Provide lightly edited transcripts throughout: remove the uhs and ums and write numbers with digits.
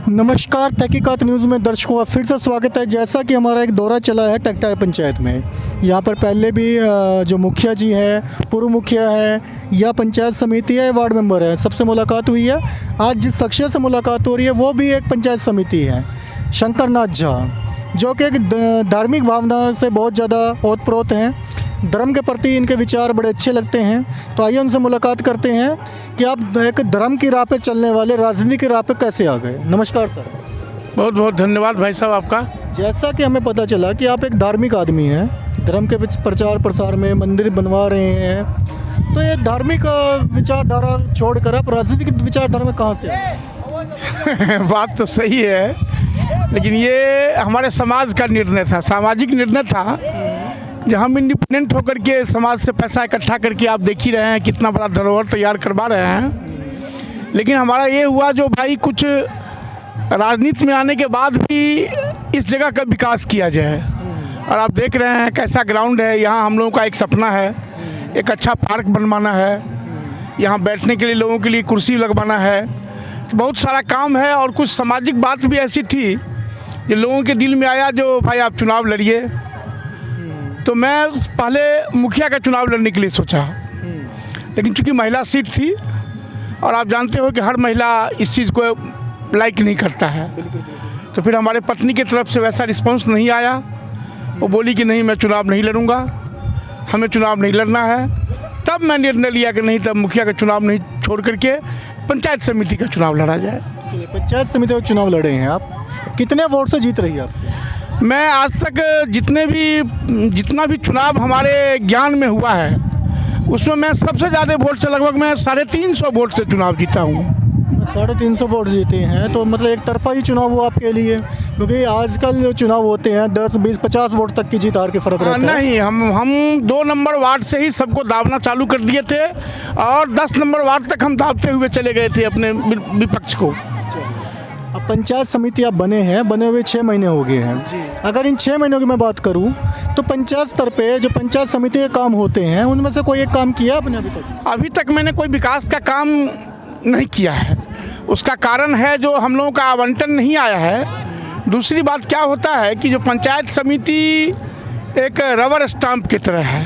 नमस्कार, तहकीकात न्यूज़ में दर्शकों का फिर से स्वागत है। जैसा कि हमारा एक दौरा चला है टकटार पंचायत में, यहाँ पर पहले भी जो मुखिया जी हैं, पूर्व मुखिया है या पंचायत समिति है, वार्ड मेंबर है, सबसे मुलाकात हुई है। आज जिस शख्सियत से मुलाकात हो रही है वो भी एक पंचायत समिति है, शंकर नाथ झा, जो कि एक धार्मिक भावना से बहुत ज़्यादा ओतप्रोत हैं। धर्म के प्रति इनके विचार बड़े अच्छे लगते हैं। तो आइए उनसे मुलाकात करते हैं कि आप एक धर्म की राह पे चलने वाले राजनीति की राह पे कैसे आ गए। नमस्कार सर। बहुत बहुत धन्यवाद भाई साहब आपका। जैसा कि हमें पता चला कि आप एक धार्मिक आदमी हैं, धर्म के प्रचार प्रसार में मंदिर बनवा रहे हैं, तो ये धार्मिक विचारधारा छोड़कर आप राजनीतिक विचारधारा में कहाँ से आए? बात तो सही है, लेकिन ये हमारे समाज का निर्णय था, सामाजिक निर्णय था। जहाँ हम इंडिपेंडेंट होकर के समाज से पैसा इकट्ठा करके आप देख ही रहे हैं कितना बड़ा धरोहर तैयार करवा रहे हैं। लेकिन हमारा ये हुआ जो भाई कुछ राजनीति में आने के बाद भी इस जगह का विकास किया जाए। और आप देख रहे हैं कैसा ग्राउंड है। यहाँ हम लोगों का एक सपना है, एक अच्छा पार्क बनवाना है, यहाँ बैठने के लिए लोगों के लिए कुर्सी लगवाना है। तो बहुत सारा काम है। और कुछ सामाजिक बात भी ऐसी थी जो लोगों के दिल में आया, जो भाई आप चुनाव लड़िए। तो मैं पहले मुखिया का चुनाव लड़ने के लिए सोचा, लेकिन चूंकि महिला सीट थी और आप जानते हो कि हर महिला इस चीज़ को लाइक नहीं करता है, तो फिर हमारे पत्नी की तरफ से वैसा रिस्पांस नहीं आया। वो बोली कि नहीं, मैं चुनाव नहीं लड़ूंगा, हमें चुनाव नहीं लड़ना है। तब मैं निर्णय लिया कि नहीं, तब मुखिया का चुनाव नहीं छोड़ करके पंचायत समिति का चुनाव लड़ा जाए। पंचायत समिति का चुनाव लड़े हैं आप, कितने वोट से जीत रही है आप? मैं आज तक जितना भी चुनाव हमारे ज्ञान में हुआ है उसमें मैं सबसे ज़्यादा वोट से लगभग मैं 350 वोट से चुनाव जीता हूँ। 350 वोट जीते हैं, तो मतलब एक तरफा ही चुनाव हुआ आपके लिए? क्योंकि आजकल जो चुनाव होते हैं 10, 20, 50 वोट तक की जीत हार के फर्क रहता है। नहीं, हम 2 नंबर वार्ड से ही सबको दावना चालू कर दिए थे और 10 नंबर वार्ड तक हम दावते हुए चले गए थे अपने विपक्ष को। अब पंचायत समिति आप बने हुए 6 महीने हो गए हैं। अगर इन 6 महीनों की मैं बात करूं तो पंचायत स्तर पे जो पंचायत समिति के काम होते हैं उनमें से कोई एक काम किया आपने अभी तक? अभी तक मैंने कोई विकास का काम नहीं किया है। उसका कारण है जो हम लोगों का आवंटन नहीं आया है। दूसरी बात क्या होता है कि जो पंचायत समिति एक रबर स्टाम्प की तरह है,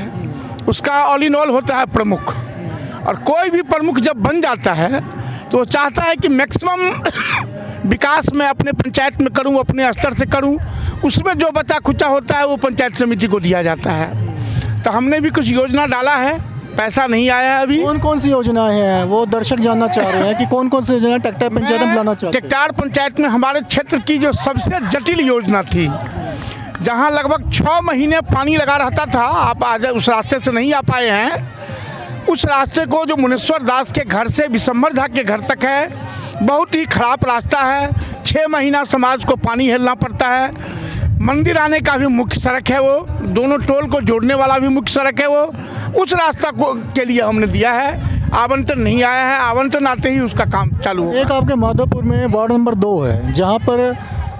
उसका ऑल इन ऑल होता है प्रमुख। और कोई भी प्रमुख जब बन जाता है तो वो चाहता है कि मैक्सिमम विकास मैं अपने पंचायत में करूं, अपने स्तर से करूं। उसमें जो बचा खुचा होता है वो पंचायत समिति को दिया जाता है। तो हमने भी कुछ योजना डाला है, पैसा नहीं आया है अभी। कौन कौन सी योजनाएं हैं वो दर्शक जानना चाह रहे हैं कि कौन कौन सी योजना टकटार पंचायत में लाना चाहते हैं? टकटार पंचायत में हमारे क्षेत्र की जो सबसे जटिल योजना थी, जहाँ लगभग 6 महीने पानी लगा रहता था, आप आज उस रास्ते से नहीं आ पाए हैं। उस रास्ते को जो मुनेश्वर दास के घर से विशंबर झा के घर तक है, बहुत ही खराब रास्ता है। 6 महीना समाज को पानी हिलना पड़ता है। मंदिर आने का भी मुख्य सड़क है वो, दोनों टोल को जोड़ने वाला भी मुख्य सड़क है वो। उस रास्ता को के लिए हमने दिया है, आवंटन नहीं आया है। आवंटन आते ही उसका काम चालू होगा। एक आपके माधोपुर में वार्ड नंबर 2 है, जहाँ पर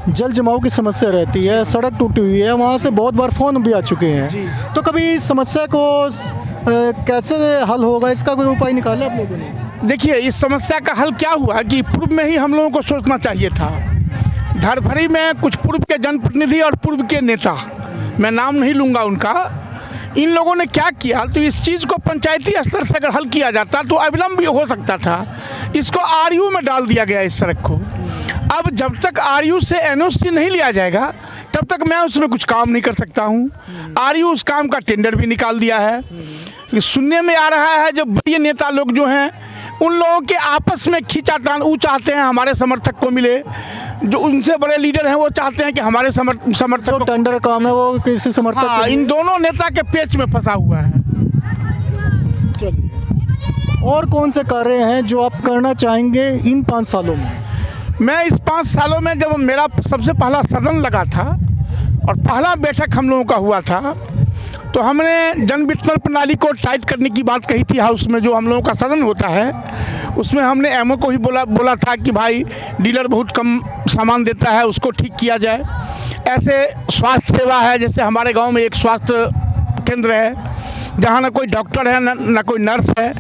जल जमाव की समस्या रहती है, सड़क टूटी हुई है, वहाँ से बहुत बार फ़ोन भी आ चुके हैं। तो कभी इस समस्या को कैसे हल होगा, इसका कोई उपाय निकाला आप लोगों ने? देखिए, इस समस्या का हल क्या हुआ कि पूर्व में ही हम लोगों को सोचना चाहिए था। धरभरी में कुछ पूर्व के जनप्रतिनिधि और पूर्व के नेता, मैं नाम नहीं लूँगा उनका, इन लोगों ने क्या किया, तो इस चीज़ को पंचायती स्तर से अगर हल किया जाता तो अविलंब भी हो सकता था। इसको आरयू में डाल दिया गया इस सड़क को। अब जब तक आरयू से एनओसी नहीं लिया जाएगा तब तक मैं उसमें कुछ काम नहीं कर सकता हूँ। आरयू उस काम का टेंडर भी निकाल दिया है। सुनने में आ रहा है जो बड़े नेता लोग जो हैं उन लोगों के आपस में खींचातान, वो चाहते हैं हमारे समर्थक को मिले, जो उनसे बड़े लीडर हैं वो चाहते हैं कि हमारे समर्थक को टेंडर काम है वो किसी समर्थक। हाँ, इन दोनों नेता के पेच में फंसा हुआ है। और कौन से कार्य हैं जो आप करना चाहेंगे इन 5 सालों में? मैं इस 5 सालों में, जब मेरा सबसे पहला सदन लगा था और पहला बैठक हम लोगों का हुआ था, तो हमने जन वितरण प्रणाली को टाइट करने की बात कही थी। हाउस में जो हम लोगों का सदन होता है उसमें हमने एमओ को ही बोला था कि भाई डीलर बहुत कम सामान देता है, उसको ठीक किया जाए। ऐसे स्वास्थ्य सेवा है, जैसे हमारे गांव में एक स्वास्थ्य केंद्र है जहाँ ना कोई डॉक्टर है ना कोई नर्स है।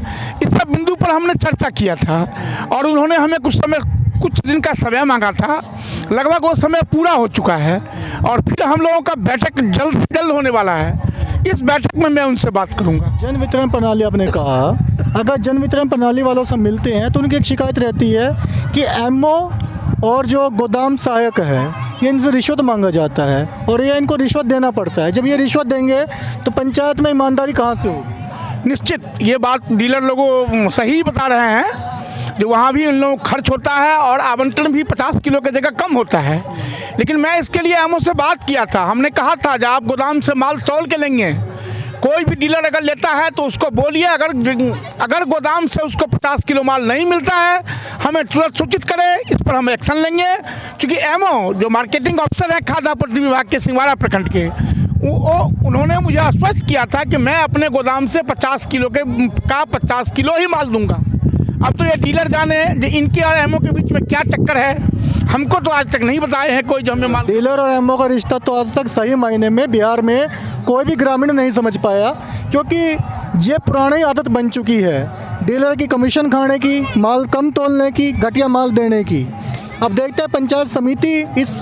इस सब बिंदु पर हमने चर्चा किया था और उन्होंने हमें कुछ समय कुछ दिन का समय मांगा था, लगभग वो समय पूरा हो चुका है और फिर हम लोगों का बैठक जल्द से जल्द होने वाला है। इस बैठक में मैं उनसे बात करूंगा। जन वितरण प्रणाली आपने कहा, अगर जन वितरण प्रणाली वालों से मिलते हैं तो उनकी एक शिकायत रहती है कि एमओ और जो गोदाम सहायक है ये इनसे रिश्वत मांगा जाता है और ये इनको रिश्वत देना पड़ता है। जब ये रिश्वत देंगे तो पंचायत में ईमानदारी कहाँ से होगी? निश्चित ये बात डीलर लोगों सही बता रहे हैं, जो वहाँ भी इन लोगों को खर्च होता है और आवंटन भी 50 किलो की जगह कम होता है। लेकिन मैं इसके लिए एमओ से बात किया था, हमने कहा था जब आप गोदाम से माल तौल के लेंगे, कोई भी डीलर अगर लेता है तो उसको बोलिए अगर गोदाम से उसको 50 किलो माल नहीं मिलता है हमें तुरंत सूचित करें, इस पर हम एक्शन लेंगे। क्योंकि एमओ जो मार्केटिंग अफसर है खाद्य आपूर्ति विभाग के सिंगवाड़ा प्रखंड के, उन्होंने मुझे आश्वस्त किया था कि मैं अपने गोदाम से 50 किलो का 50 किलो ही माल दूंगा। अब तो ये डीलर जाने इनके और एमओ के बीच में क्या चक्कर है, हमको तो आज तक नहीं बताए हैं कोई जो हमें माल। डीलर और एमओ का रिश्ता तो आज तक सही मायने में बिहार में कोई भी ग्रामीण नहीं समझ पाया, क्योंकि ये पुरानी आदत बन चुकी है डीलर की कमीशन खाने की, माल कम तोलने की, घटिया माल देने की। अब देखते हैं पंचायत समिति इस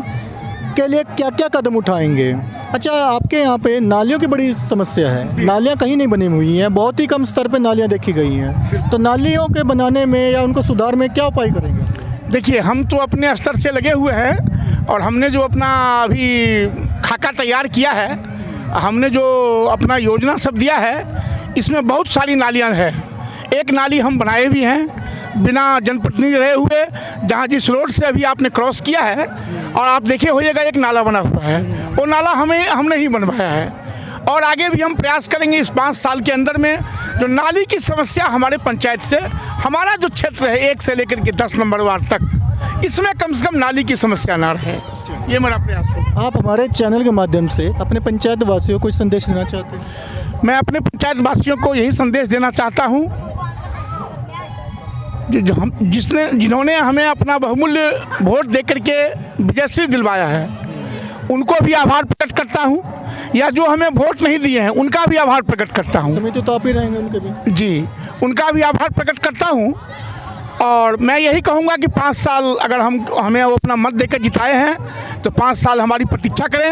के लिए क्या क्या कदम उठाएंगे। अच्छा, आपके यहाँ पे नालियों की बड़ी समस्या है, नालियाँ कहीं नहीं बनी हुई हैं, बहुत ही कम स्तर पे नालियाँ देखी गई हैं, तो नालियों के बनाने में या उनको सुधार में क्या उपाय करेंगे? देखिए, हम तो अपने स्तर से लगे हुए हैं और हमने जो अपना अभी खाका तैयार किया है, हमने जो अपना योजना सब दिया है, इसमें बहुत सारी नालियाँ हैं। एक नाली हम बनाए भी हैं बिना जनप्रतिनिधि रहे हुए, जहाँ जिस रोड से अभी आपने क्रॉस किया है और आप देखे होइएगा एक नाला बना हुआ है, वो नाला हमने ही बनवाया है। और आगे भी हम प्रयास करेंगे इस 5 साल के अंदर में जो नाली की समस्या हमारे पंचायत से, हमारा जो क्षेत्र है 1 से लेकर के 10 नंबर वार्ड तक, इसमें कम से कम नाली की समस्या ना रहे, ये मेरा प्रयास होगा। आप हमारे चैनल के माध्यम से अपने पंचायत वासियों को कोई संदेश देना चाहते हैं? मैं अपने पंचायत वासियों को यही संदेश देना चाहता हूँ, जिन्होंने हमें अपना बहुमूल्य वोट देकर के विजयश्री दिलवाया है, उनको भी आभार प्रकट करता हूँ, या जो हमें वोट नहीं दिए हैं उनका भी आभार प्रकट करता हूँ। समिति तो आप ही रहेंगे उनके भी? जी, उनका भी आभार प्रकट करता हूँ। और मैं यही कहूँगा कि 5 साल अगर हमें वो अपना मत देकर जिताए हैं तो 5 साल हमारी प्रतीक्षा करें।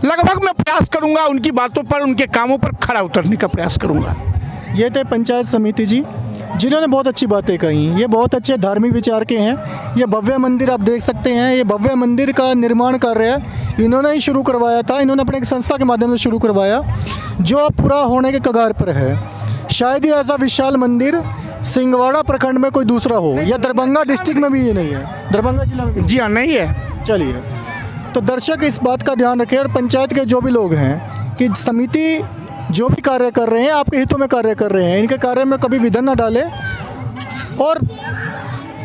लगभग मैं प्रयास करूँगा उनकी बातों पर, उनके कामों पर खरा उतरने का प्रयास करूँगा। ये थे पंचायत समिति जी, जिन्होंने बहुत अच्छी बातें कही। ये बहुत अच्छे धार्मिक विचार के हैं। ये भव्य मंदिर आप देख सकते हैं, ये भव्य मंदिर का निर्माण कार्य इन्होंने ही शुरू करवाया था, इन्होंने अपने एक संस्था के माध्यम से शुरू करवाया, जो अब पूरा होने के कगार पर है। शायद ही ऐसा विशाल मंदिर सिंगवाड़ा प्रखंड में कोई दूसरा हो, या दरभंगा डिस्ट्रिक्ट में भी ये नहीं है, दरभंगा जिला में भी? जी हाँ, नहीं है। चलिए, तो दर्शक इस बात का ध्यान रखें और पंचायत के जो भी लोग हैं कि समिति जो भी कार्य कर रहे हैं आपके हितों में कार्य कर रहे हैं, इनके कार्य में कभी विघन न डालें। और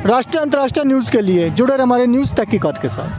राष्ट्रीय अंतर्राष्ट्रीय न्यूज़ के लिए जुड़े रहे हमारे न्यूज़ तहकीकात के साथ।